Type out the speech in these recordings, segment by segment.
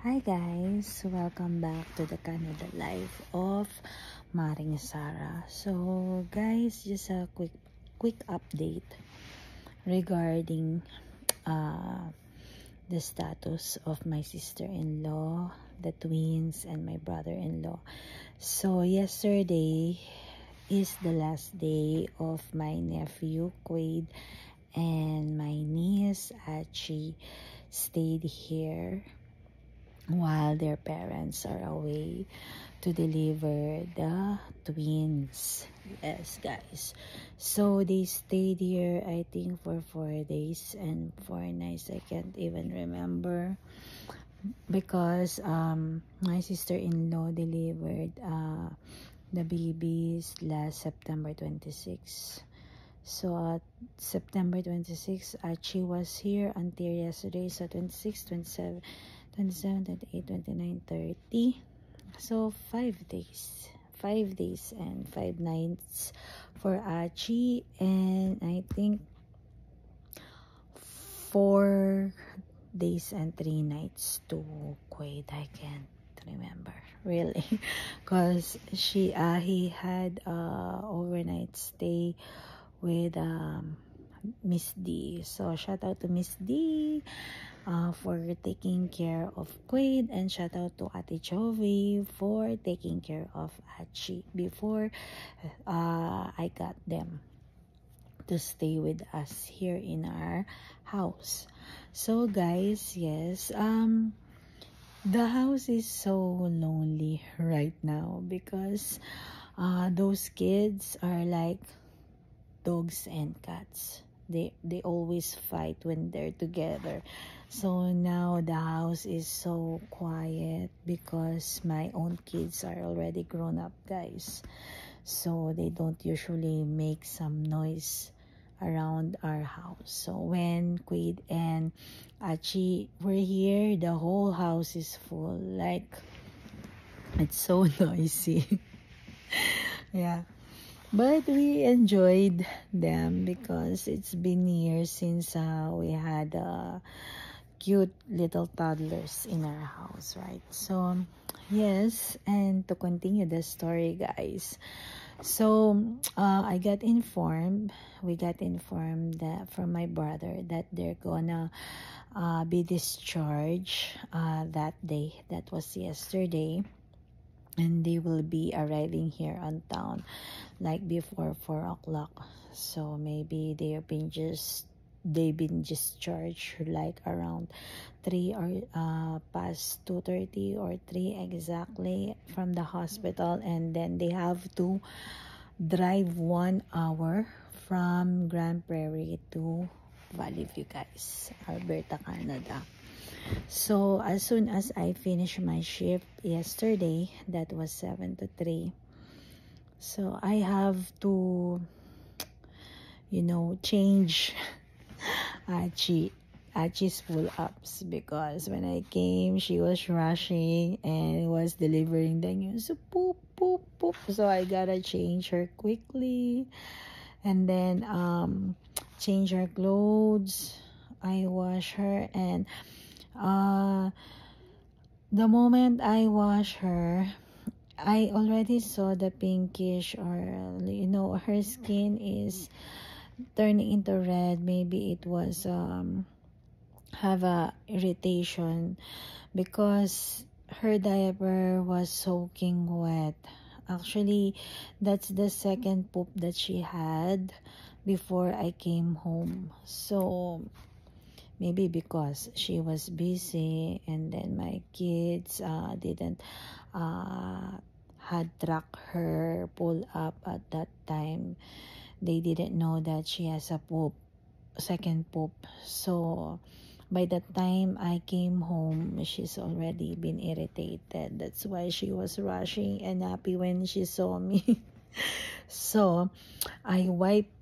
Hi guys, welcome back to the Canada life of Maring Sara. So guys, just a quick update regarding the status of my sister-in-law, the twins, and my brother-in-law. So yesterday is the last day of my nephew Quaid and my niece Achi stayed here while their parents are away to deliver the twins. Yes guys, so they stayed here I think for 4 days and 4 nights. I can't even remember because my sister-in-law delivered the babies last September 26. So September 26, Archie was here until yesterday. So 26, 27, 28, 29, 30. So 5 days. 5 days and 5 nights for Archie. And I think 4 days and 3 nights to Quaid. I can't remember really because he had overnight stay with Miss D. So shout out to Miss D for taking care of Quaid, and shout out to Ate Jovi for taking care of Achi before I got them to stay with us here in our house. So guys, yes, the house is so lonely right now because those kids are like dogs and cats. They always fight when they're together. So now the house is so quiet because my own kids are already grown up, guys. So they don't usually make some noise around our house. So when Quaid and Achi were here, the whole house is full. Like, it's so noisy. Yeah. But we enjoyed them because it's been years since we had cute little toddlers in our house, right? So, yes, and to continue the story, guys. So, we got informed that from my brother that they're gonna be discharged that day. That was yesterday. And they will be arriving here on town like before 4 o'clock. So maybe they've been discharged like around 3 or past 2:30 or 3 exactly from the hospital, and then they have to drive 1 hour from Grand Prairie to Valley View, guys, Alberta, Canada. So as soon as I finished my shift yesterday, that was 7 to 3. So I have to, change Achi's pull-ups because when I came, she was rushing and was delivering the news. So poop, poop, poop. So I gotta change her quickly and then change her clothes. I wash her, and the moment I wash her, I already saw the pinkish, or her skin is turning into red. Maybe it was have a irritation because her diaper was soaking wet. Actually, that's the second poop that she had before I came home. So maybe because she was busy, and then my kids didn't had tracked her pull up at that time. They didn't know that she has a second poop. So by the time I came home, she's already been irritated. That's why she was rushing and happy when she saw me. So I wiped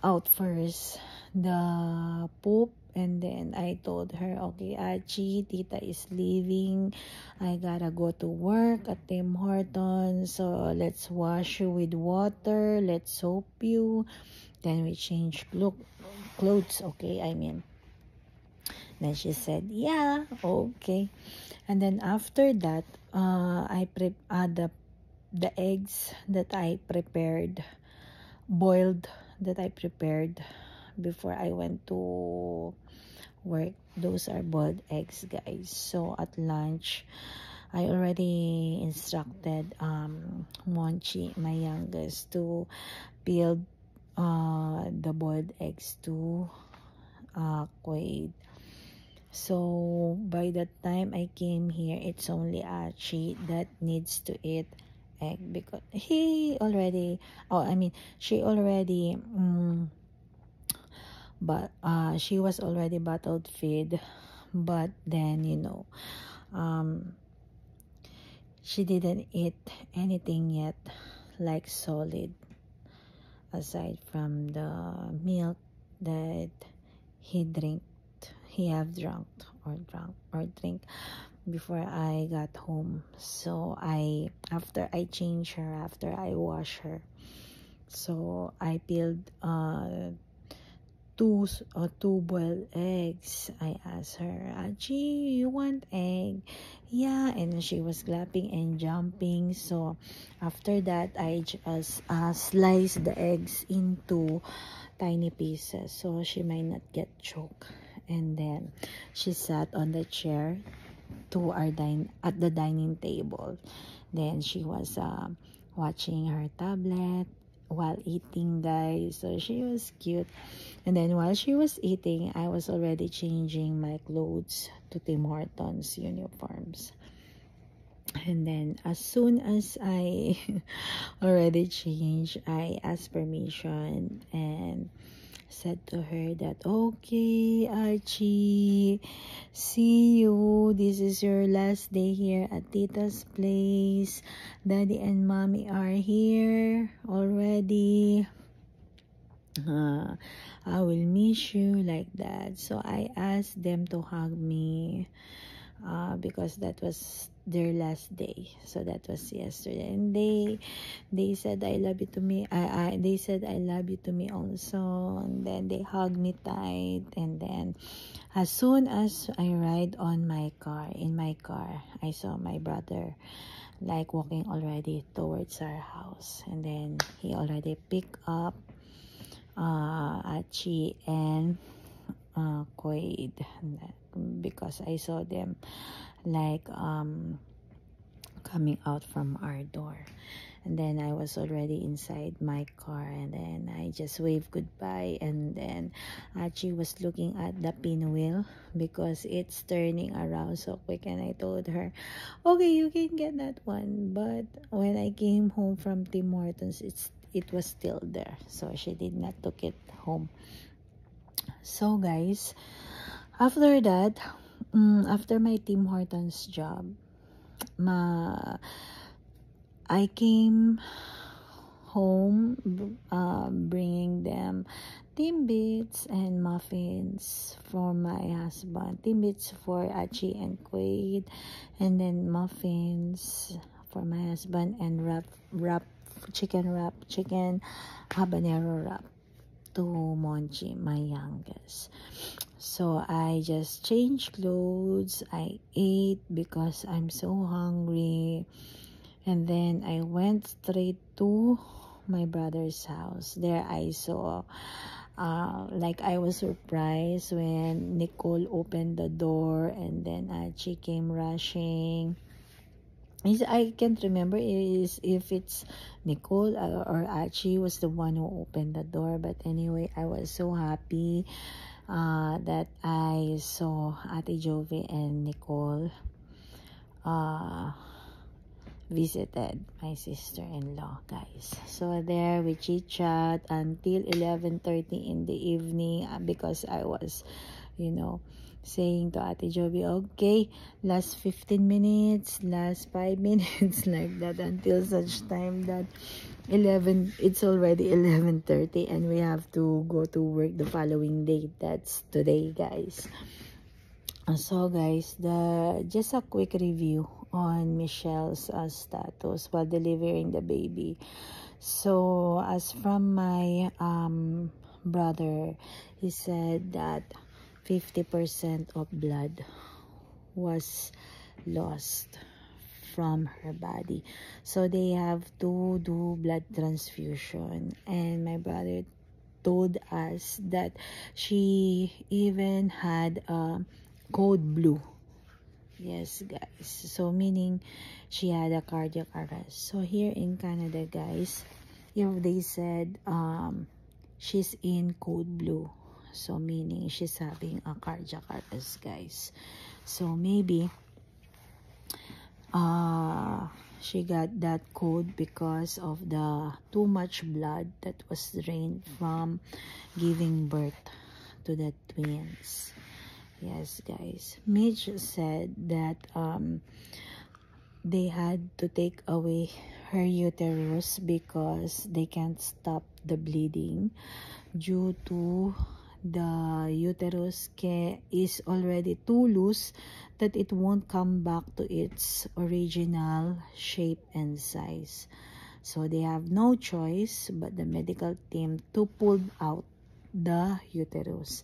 out first the poop, and then I told her, okay, Achi, Tita is leaving. I gotta go to work at Tim Hortons. So let's wash you with water. Let's soap you. Then we change clothes, okay? Then she said, yeah, okay. And then after that, the eggs that I prepared, boiled, that I prepared before I went to work, those are boiled eggs, guys. So at lunch, I already instructed Monchi, my youngest, to peel the boiled eggs to Quaid. So by the time I came here, it's only Archie that needs to eat egg, because she already but she was already bottled feed, but then she didn't eat anything yet like solid, aside from the milk that he have drunk before I got home. So after I change her, after I wash her, so I peeled two boiled eggs. I asked her, Aji, you want egg? Yeah, and she was clapping and jumping. So after that, I just sliced the eggs into tiny pieces so she might not get choked. And then she sat on the chair at the dining table. Then she was watching her tablet while eating, guys. So she was cute. And then while she was eating, I was already changing my clothes to Tim Hortons uniforms. And then as soon as I already changed, I asked permission and said to her that, okay, Archie, see you. This is your last day here at Tita's place. Daddy and Mommy are here already. I will miss you, like that. So I asked them to hug me because that was their last day. So that was yesterday, and they said I love you to me. They said I love you to me also, and then they hugged me tight. And then as soon as I ride in my car, I saw my brother like walking already towards our house, and then he already picked up Achi and Quaid, because I saw them like coming out from our door. And then I was already inside my car, and then I just waved goodbye. And then Achi was looking at the pinwheel because it's turning around so quick, and I told her, okay, you can get that one. But when I came home from Tim Hortons, it was still there, so she did not took it home. So guys, after that, after my Tim Hortons job, I came home bringing them Timbits and muffins for my husband. Timbits for Achi and Quaid, and then muffins for my husband, and chicken habanero wrap to Monchi, my youngest. So I just changed clothes, I ate because I'm so hungry, and then I went straight to my brother's house. There I saw like I was surprised when Nicole opened the door, and then she came rushing. I can't remember if it's Nicole or Achi was the one who opened the door. But anyway, I was so happy that I saw Ate Jovi and Nicole visited my sister-in-law, guys. So there we chit-chat until 11:30 in the evening, because I was, saying to Ate Jovi, okay, last 15 minutes, last 5 minutes, like that, until such time that it's already 11:30 and we have to go to work the following day. That's today, guys. So guys, just a quick review on Michelle's status while delivering the baby. So as from my brother, he said that 50% of blood was lost from her body. So they have to do blood transfusion. And my brother told us that she even had code blue. Yes, guys. So meaning she had a cardiac arrest. So here in Canada, guys, if they said she's in code blue, so meaning she's having a cardiac arrest, guys. So maybe she got that code because of the too much blood that was drained from giving birth to the twins. Yes, guys. Mitch said that they had to take away her uterus because they can't stop the bleeding due to the uterus is already too loose that it won't come back to its original shape and size. So they have no choice but the medical team to pull out the uterus.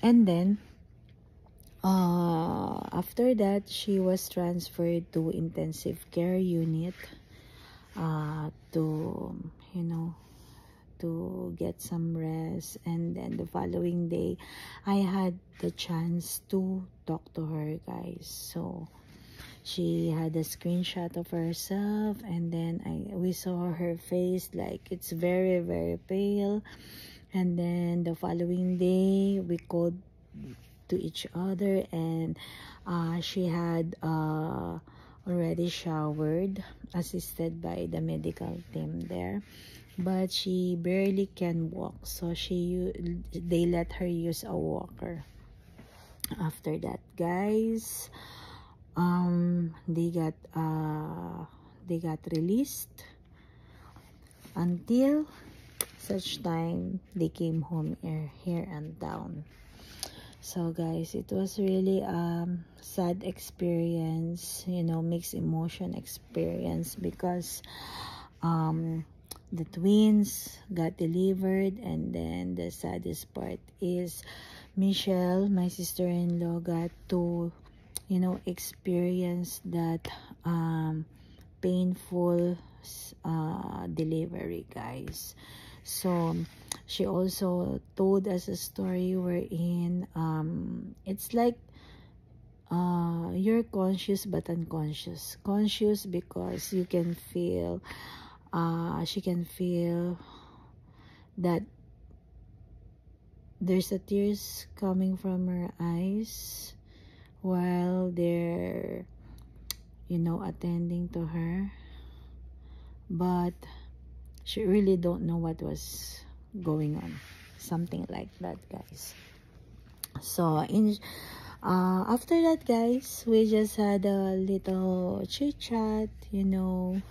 And then after that, she was transferred to intensive care unit to, you know, to get some rest. And then the following day, I had the chance to talk to her, guys. So she had a screenshot of herself, and then we saw her face, like it's very, very pale. And then the following day, we called to each other, and she had already showered, assisted by the medical team there, but she barely can walk, so they let her use a walker. After that, guys, they got released until such time they came home here in town. So guys, it was really sad experience, you know, mixed emotion experience, because the twins got delivered, and then the saddest part is Michelle, my sister-in-law, got to, you know, experience that painful delivery, guys. So she also told us a story wherein it's like you're conscious but unconscious. Conscious because you can feel she can feel that there's a tears coming from her eyes while they're, you know, attending to her, but she really don't know what was going on, something like that, guys. So after that, guys, we just had a little chit chat, you know,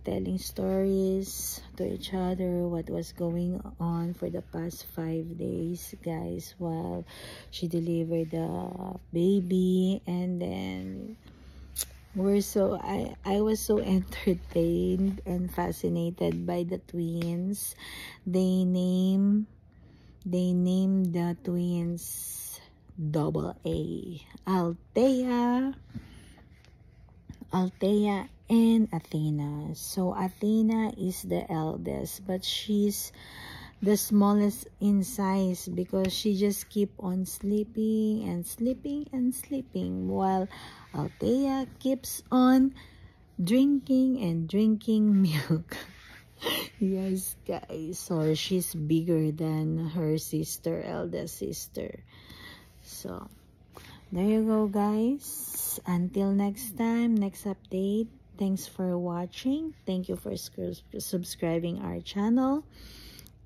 telling stories to each other what was going on for the past 5 days, guys, while she delivered the baby. And then I was so entertained and fascinated by the twins. They named the twins AA, Althea and Athena. So Athena is the eldest, but she's the smallest in size because she just keep on sleeping and sleeping and sleeping, while Althea keeps on drinking and drinking milk. Yes, guys. So she's bigger than her sister, eldest sister. So there you go, guys. Until next time, next update. Thanks for watching. Thank you for subscribing our channel.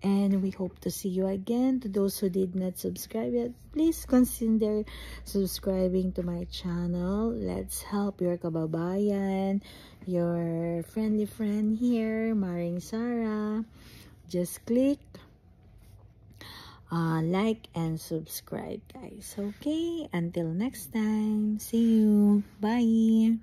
And we hope to see you again. To those who did not subscribe yet, please consider subscribing to my channel. Let's help your kababayan, your friendly friend here, Maring Sarah. Just click like and subscribe, guys. Okay, until next time, see you. Bye.